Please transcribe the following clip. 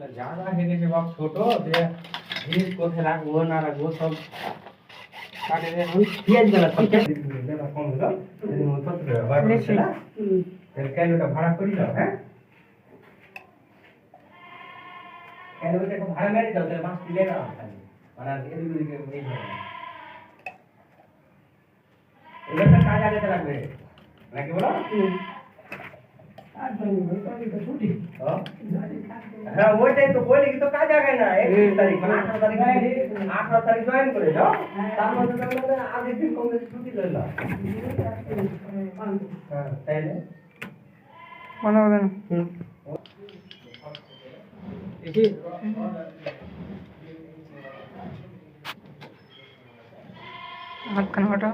ज्यादा है कि जब आप छोटो दे जिनिस कोथे राखबो ना राखबो सब काटे दे हम पियाज वाला सब के देला कम হলো যদি মত তো বার করছে না তাহলে ক্যালোটা ভাড়া করি দাও হ্যাঁ ক্যালোটা को ভাড়া মেরে দাও তাহলে মাছ দিলে না খালি মানে এদিকে এই হবে এটা কাজ আগে লাগবে নাকি বলো हाँ वो टाइम तो बोले कि तो कहाँ जाएगा ना 31 तारीख में 18 तारीख ज्वाइन करे जाओ तार मतलब तो आधे दिन कांग्रेस छुट्टी ले ला हाँ पहले मना होगा ना इसी हाथ कन्वर्टर